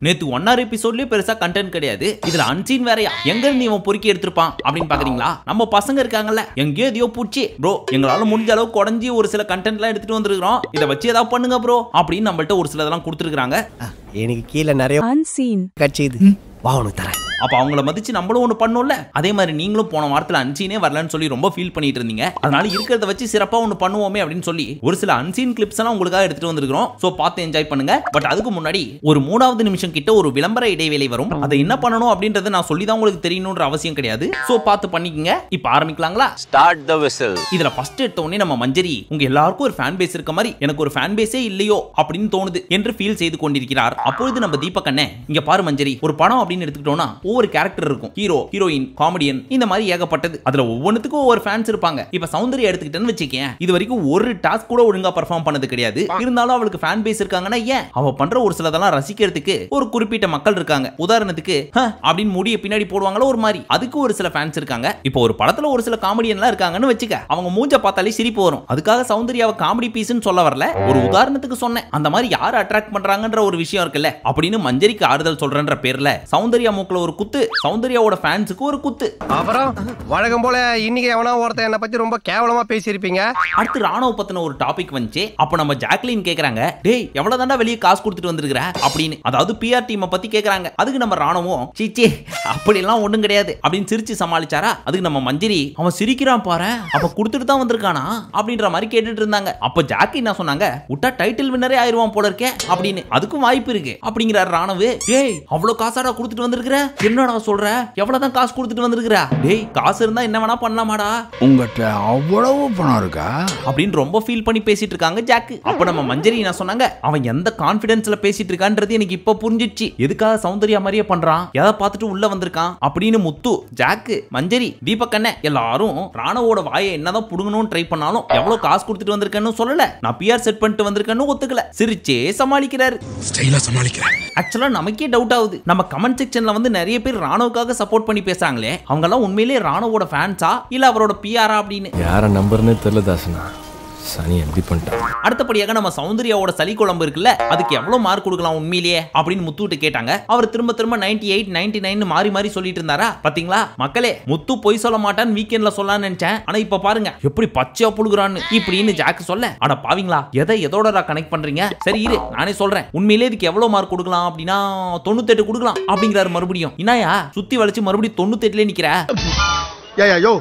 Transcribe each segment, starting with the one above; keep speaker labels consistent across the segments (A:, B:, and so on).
A: நேத்து 1 எபிசோட்லயே பெருசா கண்டென்ட் கிடையாது, இதுல அன்சீன் வேறயா? எங்க இருந்து இவன் பொறுக்கி எடுத்திருப்பான் அப்படின்னு பாக்குறீங்களா? நம்ம பசங்க இருக்காங்கல்ல, எங்கேயோ எதையோ பூச்சி ப்ரோ எங்களால முடிஞ்ச அளவுக்கு குடஞ்சி ஒரு சில கண்டென்ட்லாம் எடுத்துட்டு வந்திருக்கிறோம், இதை வச்சு ஏதாவது பண்ணுங்க ப்ரோ அப்படின்னு நம்மள்ட்ட ஒரு சிலதெல்லாம் கொடுத்துருக்காங்க.
B: எனக்கு கீழே நிறைய அன்சீன் கட்சிது வா உனக்கு தரேன்.
A: அப்ப அவங்கள மதிச்சு நம்மளும் ஒண்ணு பண்ணோம்ல, அதே மாதிரி நீங்களும் போன வாரத்துல அன்சீனே வரலன்னு சொல்லி ரொம்ப ஃபீல் பண்ணிட்டு இருந்தீங்க. அதனால இருக்கிறத வச்சு சிறப்பா ஒண்ணு பண்ணுவோமே அப்படின்னு சொல்லி ஒரு சில அன்சீன் கிளிப்ஸ் எல்லாம் உங்களுக்காக எடுத்துட்டு வந்திருக்கிறோம். சோ பார்த்து என்ஜாய் பண்ணுங்க. பட் அதுக்கு முன்னாடி ஒரு 3வது நிமிஷம் கிட்ட ஒரு விளம்பர இடைவேளை வரும். அதை என்ன பண்ணணும் அப்படின்றத நான் சொல்லி தான் உங்களுக்கு தெரியணும்ன்ற அவசியம் கிடையாது. சோ பார்த்து பண்ணிக்கங்க. இப்ப ஆரம்பிக்கலாங்களா?
C: Start the whistle.
A: இதுல ஃபர்ஸ்ட் எடுத்த உடனே நம்ம மஞ்சரி உங்க எல்லாருக்கும் ஒரு ஃபேன் பேஸ் இருக்க மாதிரி எனக்கு ஒரு ஃபேன் பேஸே இல்லையோ அப்படின்னு தோணுது என்று ஃபீல் செய்து கொண்டிருக்கிறார். அப்பொழுது நம்ம தீபக் அண்ணே, இங்க பாரு மஞ்சரி, ஒரு படம் அப்படின்னு எடுத்துக்கிட்டோம்னா ஒவ்வொரு கேரக்டர் இருக்கும், ஹீரோ, ஹீரோயின், காமெடியன், இந்த மாதிரி ஏகப்பட்டது. அதுல ஒவ்வொன்றுத்துக்கும் ஒவ்வொரு ஃபேன்ஸ் இருப்பாங்க. இப்ப சௌந்தர்யா எடுத்துக்கிட்டேன்னு வச்சுக்கேன், இது வரைக்கும் ஒரு டாஸ்க் கூட ஒழுங்கா பெர்ஃபார்ம் பண்ணது கிடையாது. இருந்தாலும் அவளுக்கு ஃபேன் பேஸ் இருக்காங்கன்னா ஏன் அவ பண்ற ஒரு சிலதெல்லாம் ரசிக்கிறதுக்கு ஒரு குறிப்பிட்ட மக்கள் இருக்காங்க. உதாரணத்துக்கு அப்படின்னு முடிய பின்னாடி போடுவாங்களோ ஒரு மாதிரி, அதுக்கு ஒரு சில ஃபேன்ஸ் இருக்காங்க. இப்போ ஒரு படத்துல ஒரு சில காமெடியன்லாம் இருக்காங்கன்னு வச்சுக்க, அவங்க மூஞ்ச பார்த்தாலே சிரிப்பு வரும். அதுக்காக சௌந்தர்யாவை காமெடி பீஸ்னு சொல்ல வரல, ஒரு உதாரணத்துக்கு சொன்னேன். அந்த மாதிரி யார் அட்ராக்ட் பண்றாங்கன்ற ஒரு விஷயம் இருக்குல்ல அப்படின்னு மஞ்சரிக்கு ஆறுதல் சொல்றன்ற பேர்ல சௌந்தர்யா மூக்குல ஒரு குத்து, சௌந்தர்யாவோட ஃபேன்ஸ்க்கு ஒரு குத்து.
B: அப்புறம் வழக்கம் போல இன்னைக்கு எவனா ஒருத்தன் என்ன பத்தி ரொம்ப கேவலமா பேசியிருப்பீங்க.
A: அடுத்து ராணுவ பத்தின ஒரு டாபிக் வந்துச்சு. அப்ப நம்ம ஜாக்லின் கேக்குறாங்க, டேய் எவ்வளவு தாண்டா வெளியே காசு கொடுத்துட்டு வந்திருக்கிற அப்படின்னு, அதாவது பிஆர் டீமை பத்தி கேக்குறாங்க. அதுக்கு நம்ம ராணுவம் சீச்சே அப்படி எல்லாம் ஒண்ணும் கிடையாது அப்படின்னு சிரிச்சு சமாளிச்சாரா. அதுக்கு நம்ம மஞ்சரி, அவன் சிரிக்கிறான் பாரு, அப்ப கொடுத்துட்டு தான் வந்திருக்கானா அப்படின்ற மாதிரி கேட்டுட்டு இருந்தாங்க. அப்ப ஜாக்கி என்ன சொன்னாங்க, விட்டா டைட்டில் வின்னரே ஆயிருவான் போல இருக்கே அப்படின்னு. அதுக்கும் வாய்ப்பு இருக்கு அப்படிங்கிறார் ராணுவ. டேய் அவ்வளவு காசாடா கொடுத்துட்டு வந்திருக்கிற, என்னடா சொல்ற, எவ்வளவுதான் காசு கொடுத்துட்டு வந்திருக்கிற, டேய் காசு இருந்தா என்ன வேணா பண்ணலாமாடா,
D: உங்ககிட்ட அவ்வளவு பணம் இருக்கா
A: அப்படின்னு ரொம்ப ஃபீல் பண்ணி பேசிட்டு இருக்காங்க ஜாக்கு. அப்ப நம்ம மஞ்சரி என்ன சொன்னாங்க, அவன் எந்த கான்ஃபிடன்ஸ்ல பேசிட்டு இருக்கான்றது எனக்கு இப்ப புரிஞ்சிடுச்சு, எதுக்காக சௌந்தர்யா மாதிரியே பண்றான், எதை பார்த்துட்டு உள்ள வந்திருக்கான் அப்படின்னு. முத்து, ஜாக்கு, மஞ்சரி, தீபக் அண்ணே எல்லாரும் ராணுவோட வாயை என்னதான் புடுங்கணும்னு ட்ரை பண்ணாலும் எவ்வளவு காசு கொடுத்துட்டு வந்திருக்கேன்னு சொல்லல, நான் பிஆர் செட் பண்ணிட்டு வந்திருக்கேன்னு ஒத்துக்கல, சிரிச்சே சமாளிக்கிறாரு.
D: ஸ்டைலா சமாளிக்கிறேன்.
A: ஆக்சுவலா நமக்கே டவுட் ஆகுது, நம்ம கமெண்ட் செக்ஷன்ல வந்து நிறைய பேர் ராணுவுக்காக சப்போர்ட் பண்ணி பேசுறாங்களே, அவங்க எல்லாம் உண்மையிலேயே ராணுவோட ஃபேன்ஸா இல்ல அவரோட பிஆரா அப்படின்னு.
E: யார நம்பர்னே தெரியல தாசனா, சனி எப்படி பண்ணிட்டான்.
A: அடுத்தபடியாக நம்ம சௌந்தர்யாவோட சளி குழம்பு இருக்குல்ல, அதுக்கு எவ்வளவு மார்க் கொடுக்கலாம் உண்மையிலேயே அப்படின்னு முத்துட்டு கேட்டாங்க. அவர் திரும்ப 98, 99 மாறி மாறி சொல்லிட்டு இருந்தாரா. பாத்தீங்களா மக்களே, முத்து பொய் சொல்ல மாட்டான்னு வீக்கெண்ட்ல சொல்லலாம்னு நினைச்சேன், ஆனா இப்ப பாருங்க எப்படி பச்சையா புழுகுறான்னு இப்படின்னு ஜாக்கு சொல்ல, அட பாவீங்களா எதை எதோட கனெக்ட் பண்றீங்க, சரி இரு நானே சொல்றேன், உண்மையிலே இதுக்கு எவ்வளவு மார்க் கொடுக்கலாம் அப்படின்னா 98 கொடுக்கலாம் அப்படிங்கிறாரு. மறுபடியும் இன்னாயா சுத்தி வளைச்சு மறுபடியும் 98ல நிக்கிற,
F: யோ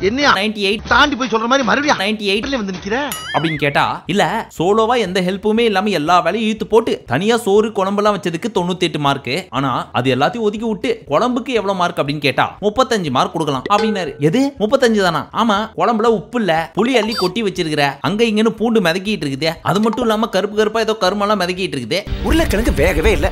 F: என்னையா
A: 98
F: தாண்டி போய் சொல்ற மாதிரி மறுபடியும்
A: 98ல
F: வந்து நிக்கிற
A: அப்படின்னு கேட்டா, இல்ல சோலோவா எந்த ஹெல்ப்புமே இல்லாம எல்லா வேலையும் இழுத்து போட்டு தனியா சோறு குழம்புலாம் வச்சதுக்கு 98 மார்க், ஆனா அது எல்லாத்தையும் ஒதுக்கி விட்டு குழம்புக்கு எவ்வளவு மார்க் அப்படின்னு கேட்டா 35 மார்க் கொடுக்கலாம் அப்படின்னாரு. எது 35 தானா? ஆமா, குழம்புல உப்பு இல்ல, புளி அள்ளி கொட்டி வச்சிருக்கிற, அங்க இங்கன்னு பூண்டு மிதக்கிட்டு இருக்குது, அது மட்டும் இல்லாம கருப்பு கருப்பா ஏதோ கருமெல்லாம் மிதக்கிட்டு இருக்குது,
B: உருளைக்கிழங்கு வேகவே இல்ல,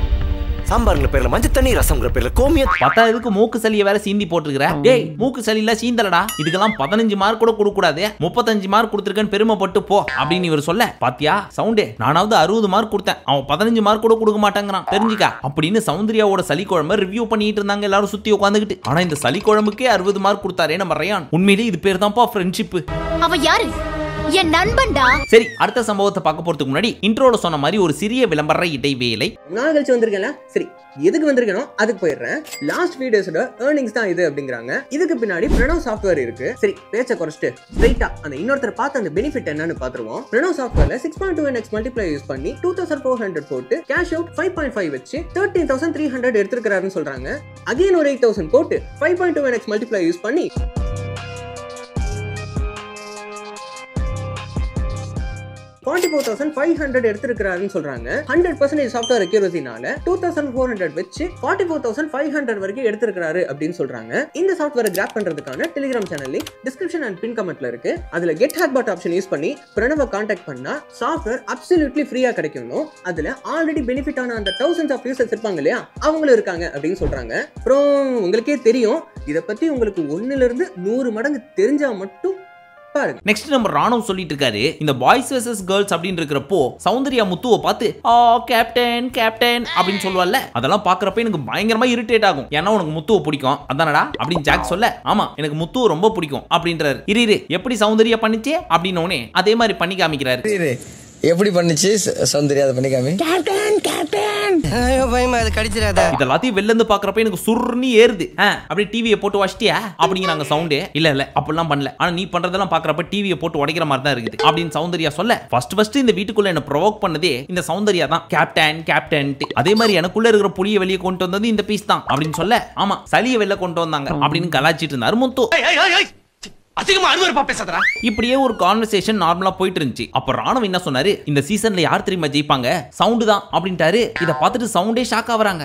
B: சாம்பார்ங்கிற பேர்ல மஞ்சள் தண்ணி, ரசம்ங்கிற பேர்ல கோமியம்,
A: பத்தாவதுக்கு மூக்கு சளியை வேற சீந்தி போட்டுருக்கிற. டேய் மூக்கு சளியில சீந்தலடா, இதுக்கெல்லாம் 15 மார்க் கூட கொடுக்க கூடாது, 35 மார்க் கொடுத்துருக்கேன்னு பெருமைப்பட்டு போ அப்படின்னு இவர் சொல்ல, பாத்தியா சவுண்டே, நானாவது 60 மார்க் கொடுத்தேன், அவன் 15 மார்க் கூட கொடுக்க மாட்டாங்கிறான் தெரிஞ்சுக்கா அப்படின்னு சௌந்தர்யாவோட சளி குழம்பு ரிவ்யூ பண்ணிட்டு இருந்தாங்க எல்லாரும் சுத்தி உட்காந்துக்கிட்டு. ஆனா இந்த சளி குழம்புக்கே 60 மார்க் கொடுத்தாரே நம்ம ரயான். உண்மையிலேயே இது பேர் தான்ப்பா ஃப்ரெண்ட்ஷிப்.
G: அவ யாரு? என் நண்பன்டா.
A: சரி, அடுத்த சம்பவத்தை பார்க்க போறதுக்கு முன்னாடி இன்ட்ரோல சொன்ன மாதிரி ஒரு சிறிய விளம்பர இடைவேளை.
H: நாள் கழிச்சு வந்திருக்கேன்ல, சரி எதுக்கு வந்திருக்கேனோ அதுக்கு போயிடுறேன். லாஸ்ட் few days-ஓட earnings தான் இது அப்படிங்கிறாங்க. இதுக்கு பின்னாடி பிரணவ் சாஃப்ட்வேர் இருக்கு. சரி பேச்ச குறைச்சிட்டு ஸ்ட்ரைட்டா அந்த இன்னொருத்தர் பார்த்து அந்த பெனிஃபிட் என்னன்னு பாத்துருவோம். பிரணவ் சாஃப்ட்வேர்ல 6.2x மல்டிப்ளை யூஸ் பண்ணி 2400 போட்டு கேஷ் அவுட் 5.5 வச்சு 13,300 எடுத்துக்கிறாருன்னு சொல்றாங்க. அகைன் ஒரு 8,000 போட்டு 5.2x மல்டிப்ளை யூஸ் பண்ணி 44,500 எடுத்திருக்கிறாருன்னு சொல்றாங்க. 100% சாஃப்ட்வேர் அக்யூரசினால 2,400 வச்சு 44,500 வரைக்கும் எடுத்திருக்கிறாரு அப்படின்னு சொல்றாங்க. இந்த சாஃப்ட்வேரை கிராப் பண்றதுக்கான Telegram channel link description and pin கமெண்ட்ல இருக்கு. அதுல get hack bot option use பண்ணி பிரணவ கான்டாக்ட் பண்ணா சாஃப்ட்வேர் அப்சல்யூட்லி ஃப்ரீயா கிடைக்கும். அதுல ஆல்ரெடி பெனிஃபிட் ஆன அந்த thousands of users இருப்பாங்க இல்லையா, அவங்களும் இருக்காங்க அப்படின்னு சொல்றாங்க. அப்புறம் உங்களுக்கே தெரியும், இத பத்தி உங்களுக்கு 1ல இருந்து 100 மடங்கு தெரிஞ்சா மட்டும்
A: நெக்ஸ்ட் நம்ம ராணுவ சொல்லிட்டு இருக்காரு, இந்த பாய்ஸ் வெர்சஸ் கேர்ள்ஸ் அப்படின்னு இருக்கிறப்போ சௌந்தர்யா முத்துவை பார்த்து கேப்டன் கேப்டன் அப்படின்னு சொல்லுவாள்ல, அதெல்லாம் பாக்குறப்ப எனக்கு பயங்கரமா இரிட்டேட் ஆகும். ஏன்னா உனக்கு முத்துவை பிடிக்கும் அதானடா அப்படின்னு ஜாக் சொல்ல, ஆமா எனக்கு முத்துவை ரொம்ப பிடிக்கும் அப்படின்றாரு. இரு எப்படி சௌந்தர்யா பண்ணிச்சே அப்படின்னு அதே மாதிரி பண்ணி காமிக்கிறாரு.
C: எப்படி பண்ணுச்சு சௌந்தர்யா அதை பண்ணிக்காமி?
B: ஐயோ பயமா அது கடிச்சிடாத.
A: இதெல்லாத்தையும் வெளில இருந்து பாக்குறப்ப எனக்கு சுர்னி ஏறுது. அப்படியே டிவியை போட்டு வச்சிட்டியா அப்படிங்கிறாங்க சவுண்டு. இல்ல அப்படிலாம் பண்ணல, ஆனா நீ பண்றதெல்லாம் பாக்குறப்ப டிவியை போட்டு உடைக்கிற மாதிரி தான் இருக்குது அப்படின்னு சௌந்தர்யா சொல்ல, ஃபர்ஸ்ட் இந்த வீட்டுக்குள்ள என்ன ப்ரொவோக் பண்ணதே இந்த சௌந்தர்யா தான். கேப்டன் அதே மாதிரி எனக்குள்ள இருக்கிற புளிய வெளியே கொண்டு வந்தது இந்த பீஸ் தான் அப்படின்னு சொல்ல, ஆமா சளியை வெளில கொண்டு வந்தாங்க அப்படின்னு கலாச்சிட்டு இருந்தாரு முத்து.
B: அதிகமா அருவருப்பா பேசாதடா.
A: இப்படியே ஒரு கான்வர்சேஷன் நார்மலா போயிட்டு இருந்துச்சு. அப்ப ராணவ் என்ன சொன்னாரு, இந்த சீசன்ல யார் தெரியுமா ஜெயிப்பாங்க, சவுண்ட் தான் அப்படின்ட்டாரு. இத பார்த்துட்டு சவுண்டே ஷாக் ஆவறாங்க.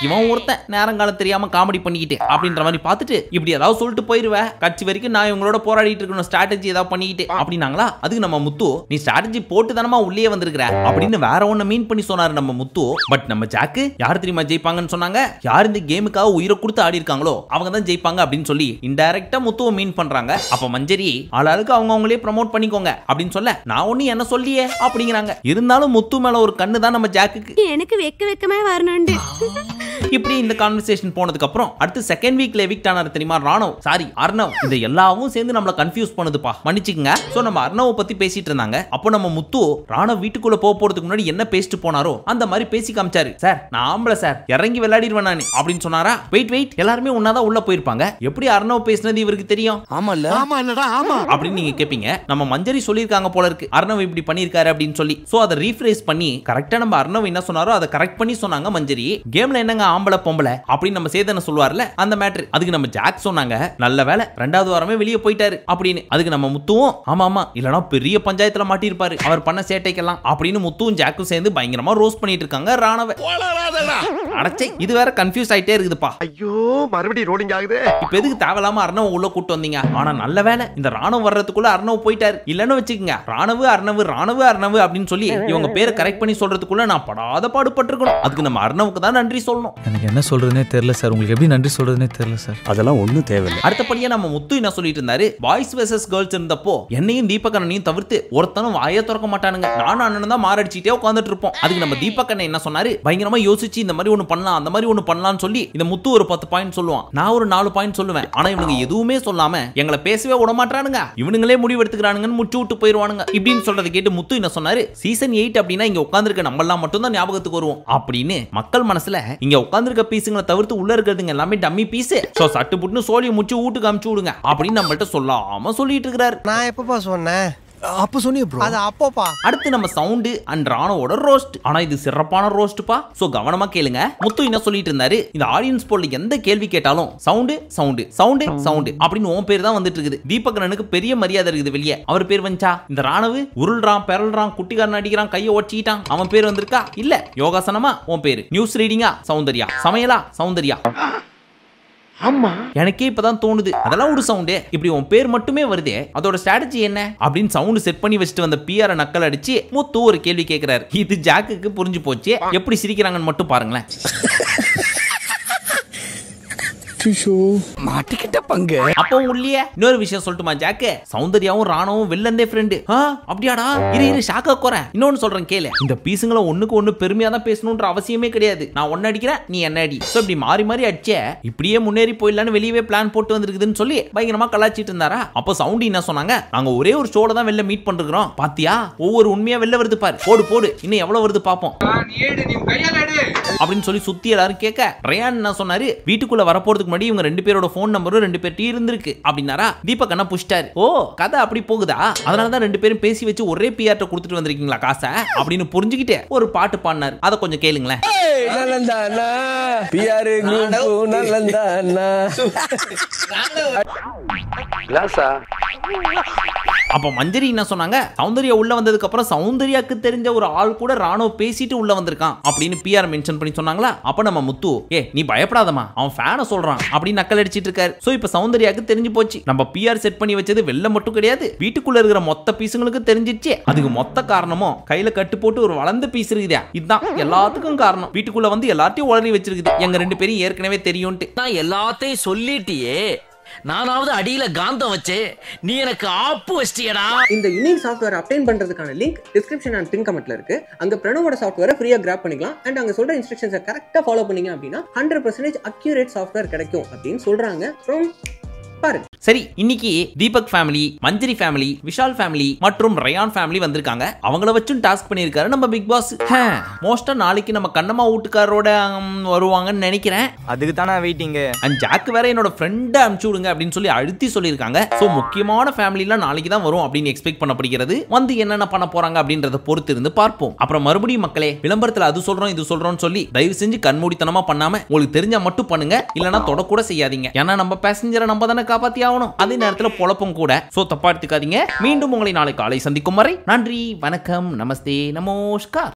A: இவன் ஒருத்தன் நேரங்காலம் தெரியாம காமெடி பண்ணிக்கிட்டு அப்படின்ற மாதிரி பார்த்துட்டு, இப்படி ஏதாவது சொல்லிட்டு போயிருவேன், கட்சி வரைக்கும் நான் இவங்களோட போராடிட்டு இருக்கணும், ஸ்ட்ராட்டஜி ஏதாவது பண்ணிக்கிட்டு அப்படின்னாங்களா. அதுக்கு நம்ம முத்து, நீ ஸ்ட்ராட்டஜி போட்டு தானமா உள்ளே வந்திருக்கிற அப்படின்னு வேற ஒண்ணு மீன் பண்ணி சொன்னாரு நம்ம முத்து. பட் நம்ம ஜாக்கு யார் தெரியுமா ஜெயிப்பாங்கன்னு சொன்னாங்க, யார் இந்த கேமுக்காக உயிரை கொடுத்து ஆடி இருக்காங்களோ அவங்க தான் ஜெயிப்பாங்க அப்படின்னு சொல்லி இன்டைரக்டா முத்து மீன் பண்றாங்க. அப்ப மஞ்சரி ஆளாளுக்கு அவங்களே ப்ரோமோட் பண்ணிக்கோங்க அப்படின்னு சொல்ல, நான் ஒண்ணு என்ன சொல்லியே அப்படிங்கிறாங்க. இருந்தாலும் முத்து மேல ஒரு கண்ணு தான் நம்ம ஜாக்குக்கு.
G: எனக்கு வெக்கமே வரணும்னு.
A: இப்படி இந்த கான்வர்சேஷன் போனதுக்கு அப்புறம் அடுத்து செகண்ட் வீக்ல எவிக்ட் ஆனாரு தெரியுமா ராணவ், சாரி அர்ணவ். இந்த எல்லாவும் சேர்ந்து நம்மள கன்ஃபியூஸ் பண்ணுதுப்பா, மன்னிச்சுக்கங்க. சோ நம்ம அர்ணவ பத்தி பேசிட்டு இருந்தாங்க. அப்போ நம்ம முத்து ராணவ் வீட்டுக்குள்ள போறதுக்கு முன்னாடி என்ன பேசிட்டு போனாரோ அந்த மாதிரி பேசி காமிச்சாரு. சார் நான் ஆம்பளை சார், இறங்கி விளையாடிடுவேன் நான் அப்படின்னு சொன்னாரா. வெயிட் எல்லாருமே ஒன்னாதான் உள்ள போயிருப்பாங்க, எப்படி அர்ணவ் பேசினது இவருக்கு தெரியும்?
D: ஆமால்ல?
F: ஆமா இல்லடா ஆமா
A: அப்படின்னு நீங்க கேப்பீங்க. நம்ம மஞ்சரி சொல்லிருக்காங்க போல இருக்கு அர்ணவ் இப்படி பண்ணிருக்காரு அப்படின்னு சொல்லி. சோ அதை ரீஃப்ரேஸ் பண்ணி கரெக்டா நம்ம அர்ணவ் என்ன சொன்னாரோ அதை கரெக்ட் பண்ணி சொன்னாங்க மஞ்சரி. கேம்ல என்னங்க ஆம்பளை பொம்பளை அப்படின்னு நம்ம சேதன சொல்வார்ல அந்த மேட்டர். அதுக்கு நம்ம ஜாக் சொன்னாங்க, நல்ல வேளை ரெண்டாவது வாரமே வெளியே போயிட்டாரு அப்படின்னு. அதுக்கு நம்ம முத்துவும், ஆமா இல்லனா பெரிய பஞ்சாயத்துல மாட்டிருப்பாரு அவர் பண்ண சேட்டைக்கெல்லாம் அப்படின்னு முத்துவும் ஜாக்கும் சேர்ந்து பயங்கரமா ரோஸ்ட் பண்ணிட்டு இருக்காங்க ராணவ. அடச்சே இது வேற கன்ஃபியூஸ் ஆயிட்டே இருக்குதுப்பா.
F: ஐயோ மறுபடியும் ரோலிங் ஆகுது.
A: இப்ப எதுக்கு தேவலாம அர்ணவ உள்ள கூட்டு வந்தீங்க? ஆனா நல்ல வேளை இந்த ராணவ் வர்றதுக்குள்ள அர்ணவ் போயிட்டாரு. இல்லன்னு வச்சுக்கோங்க ராணவ் அப்படின்னு சொல்லி இவங்க பேரை கரெக்ட் பண்ணி சொல்றதுக்குள்ள நான் படாத பாடுபட்டிருக்கணும். அதுக்கு நம்ம அர்ணவுக்கு தான் நன்றி சொல்லணும்.
I: எனக்கு என்ன சொல்றதுனே தெரியல சார், உங்களுக்கு எப்படி நன்றி சொல்றதுனே தெரியல சார்.
E: அதெல்லாம் ஒன்றும் தேவையில்லை.
A: அடுத்தபடியா நம்ம முத்து என்ன சொல்லிட்டு இருந்தாரு, பாய்ஸ் வெர்சஸ் கேர்ள்ஸ் இருந்தப்போ என்னையும் தீபகண்ணனையும் தவிர்த்து ஒருத்தனும் வாயை திறக்க மாட்டானுங்க, நானும் அண்ணனும் தான் மாரடிச்சிட்டே உட்காந்துட்டு இருப்போம். அதுக்கு நம்ம தீபகண்ணன் என்ன சொன்னாரு, பயங்கரமா யோசிச்சு இந்த மாதிரி ஒண்ணு பண்ணலாம் அந்த மாதிரி ஒண்ணு பண்ணலாம்னு சொல்லி இந்த முத்து ஒரு 10 பாயிண்ட் சொல்லுவான், நான் ஒரு 4 பாயிண்ட் சொல்லுவேன். ஆனா இவனுங்க எதுவுமே சொல்லாம எங்களை பேசவே விட மாட்டானுங்க, இவனுங்களே முடிவு எடுத்துக்கிறானுங்கன்னு முச்சு விட்டு போயிருவானுங்க இப்படின்னு சொல்றதை கேட்டு முத்து என்ன சொன்னாரு, சீசன் 8 அப்படின்னா இங்க உட்கார்ந்திருக்க நம்ம எல்லாம் மட்டும் தான் ஞாபகத்துக்கு வருவோம் அப்படின்னு மக்கள் மனசுல இங்க உட்கார்ந்திருக்க பீஸுங்களை தவிர்த்து உள்ள இருக்கிறதுங்க எல்லாமே டம்மி பீஸ். சோ சட்டு புட்டுன்னு சோழியை முச்சு வீட்டுக்கு அமுச்சு விடுங்க அப்படின்னு நம்மள்ட்ட சொல்லாம சொல்லிட்டு இருக்கிறாரு.
B: நான் எப்பப்பா சொன்னேன்?
D: அப்ப சொன்னியே ப்ரோ.
B: அது அப்போப்பா.
A: அடுத்து நம்ம சவுண்ட் அண்ட் ராணவோட ரோஸ்ட். ஆனா இது சிறப்பான ரோஸ்ட்பா. சோ கவனமா கேளுங்க. முத்து என்ன சொல்லிட்டு இருந்தாரு, இந்த ஆடியன்ஸ் போல்ல எந்த கேள்வி கேட்டாலும் சவுண்ட் அப்படின்னு உன் பேர் தான் வந்துட்டு இருக்குது. தீபகண்ணனுக்கு பெரிய மரியாதை இருக்குது வெளியே. அவர் பேர் வந்துச்சா? இந்த ராணவு உருள்றான் பெறல்றான் குட்டிக்காரன் அடிக்கிறான் கையை ஓடிச்சிட்டான் அவன் பேர் வந்திருக்கா? இல்ல. யோகாசனமா உன் பேரு, நியூஸ் ரீடிங்கா சௌந்தர்யா, சமையலா சௌந்தர்யா.
F: ஆமா
A: எனக்கே இப்பதான் தோணுது அதெல்லாம் ஒரு சவுண்டே, இப்படி உன் பேர் மட்டுமே வருதே, அதோட ஸ்ட்ராட்டஜி என்ன அப்படின்னு சவுண்ட் செட் பண்ணி வச்சுட்டு வந்த பிஆர் நக்கல் அடிச்சு முத்து ஒரு கேள்வி கேட்கிறாரு. இது ஜாக்குக்கு புரிஞ்சு போச்சு, எப்படி சிரிக்கிறாங்கன்னு மட்டும் பாருங்களேன்.
D: மாட்டிக்கிட்ட பங்கு.
A: அப்போ உள்ளே இன்னொரு விஷயம் சொல்லட்டுமா ஜாக்கு, சௌந்தர்யாவும் ராணவும் வெள்ளந்தே ஃப்ரெண்டு. அப்படியாடா, இரு ஷாக்கா கோறேன். இன்னொன்னு சொல்றேன் கேளு, இந்த பீஸுங்களை ஒண்ணுக்கு ஒண்ணு பெருமையா தான் பேசணும்ன்ற அவசியமே கிடையாது. நான் ஒன்னு அடிக்கிறேன் நீ என்ன அடி, சோ இப்படி மாறி மாறி அடிச்சே இப்படியே முன்னேறி போயிடலான்னு வெளியவே பிளான் போட்டு வந்திருக்குதுன்னு சொல்லி பயங்கரமா கலாச்சிட்டு இருந்தாரா. அப்போ சவுண்ட் என்ன சொன்னாங்க, நாங்க ஒரே ஒரு ஷோல தான் வெளில மீட் பண்ணிருக்கிறோம், பாத்தியா ஒவ்வொரு உண்மையா வெளில வருது பாரு, போடு இன்னும் எவ்வளவு வருது பாப்போம் அப்படின்னு சொல்லி சுத்தி எல்லாரும் கேட்க, ரயான் என்ன சொன்னாரு, வீட்டுக்குள்ள வரப்போறதுக்கு முன்னாடி இவங்க 2 பேரோட போன் நம்பரும் 2 பேர்ட்ட இருந்திருக்கு அப்படினாரா. தீபக் அண்ணா புஷ்டாரு. ஓ கதை அப்படி போகுதா, அதனாலதான் 2 பேரும் பேசி வச்சு ஒரே பிஆர்ட்ட கொடுத்துட்டு வந்திருக்கீங்களா காசை அப்படின்னு புரிஞ்சுக்கிட்டு ஒரு பாட்டு பாடினாரு. அதை கொஞ்சம் கேளுங்களேன். அப்ப மஞ்சரி என்ன சொன்னாங்க, சௌந்தர்யா உள்ள வந்ததுக்கு அப்புறம் சௌந்தர்யாக்கு தெரிஞ்ச ஒரு ஆள் கூட ராணோ பேசிட்டு உள்ள வந்திருக்கான் அப்படின்னு பிஆர் மென்ஷன் பண்ணி சொன்னாங்களா. அப்ப நம்ம முத்து, நீ பயப்படாதமா அவன் ஃபேனை சொல்றான் அப்படின்னு நக்கல் அடிச்சிட்டு இருக்காரு. சோ இப்ப சௌந்தர்யாக்கு தெரிஞ்சு போச்சு, நம்ம பிஆர் செட் பண்ணி வச்சது வெளில மட்டும் கிடையாது, வீட்டுக்குள்ள இருக்கிற மொத்த பீஸுங்களுக்கு தெரிஞ்சிச்சு. அதுக்கு மொத்த காரணமும் கையில கட்டு போட்டு ஒரு வளர்ந்த பீஸ் இருக்குதா, இதுதான் எல்லாத்துக்கும் காரணம். வீட்டுக்குள்ள வந்து எல்லாத்தையும் உளறி வச்சிருக்குது, எங்க 2 பேரும் ஏற்கனவே தெரியும்ட்டு.
J: நான் எல்லாத்தையும் சொல்லிட்டியே, நானாவது அடியில காந்தம் வச்சே, நீ எனக்கு ஆப்பு வச்சிட்டியடா.
H: இந்த யூனிக் சாஃப்ட்வேர் அப்டெயின் பண்றதுக்கான லிங்க் டிஸ்கிரிப்ஷன் அண்ட் பின் கமெண்ட்ல இருக்கு. அங்க பிரணவோட சாஃப்ட்வேரை ஃப்ரீயா கிராப் பண்ணிக்கலாம். அண்ட் அங்க சொல்ற இன்ஸ்ட்ரக்ஷன்ஸை கரெக்டா ஃபாலோ பண்ணீங்க அப்படின்னா 100% அக்யூரேட் சாஃப்ட்வேர் கிடைக்கும் அப்படின்னு சொல்றாங்க. பாருங்க.
A: சரி, இன்னைக்கு தீபக் ஃபேமிலி, மஞ்சரி ஃபேமிலி, விஷால் ஃபேமிலி மற்றும் ரயான் ஃபேமிலி வந்திருக்காங்க. அவங்கள வச்சும் டாஸ்க் பண்ணியிருக்காரு நம்ம பிக் பாஸ். மோஸ்டா நாளைக்கு நம்ம கண்ணம்மா வீட்டுக்காரோட வருவாங்கன்னு நினைக்கிறேன்.
I: அதுக்கு தானே வெயிட்டிங்.
A: அண்ட் ஜாக் வேற என்னோட ஃப்ரெண்டை அனுப்பிச்சு விடுங்க அப்படின்னு சொல்லி அழுத்தி சொல்லியிருக்காங்க. ஸோ முக்கியமான ஃபேமிலிலாம் நாளைக்கு தான் வரும் அப்படின்னு எக்ஸ்பெக்ட் பண்ணப்படுகிறது. வந்து என்னென்ன பண்ண போறாங்க அப்படின்றத பொறுத்து இருந்து பார்ப்போம். அப்புறம் மறுபடியும் மக்களே, விளம்பரத்தில் அது சொல்றோம் இது சொல்றோம்னு சொல்லி தயவு செஞ்சு கண்மூடித்தனமா பண்ணாம உங்களுக்கு தெரிஞ்சா மட்டும் பண்ணுங்க, இல்லனா தொடக்கூட செய்யாதீங்க. ஏன்னா நம்ம பேசஞ்சரை நம்ம தானே காப்பாத்தி ஆகணும். அதே நேரத்தில் பொழப்பும் கூட. ஸோ தப்பா எடுத்துக்காதீங்க. மீண்டும் உங்களை நாளை காலை சந்திக்கும் வரை நன்றி, வணக்கம், நமஸ்தே, நமஸ்கார்.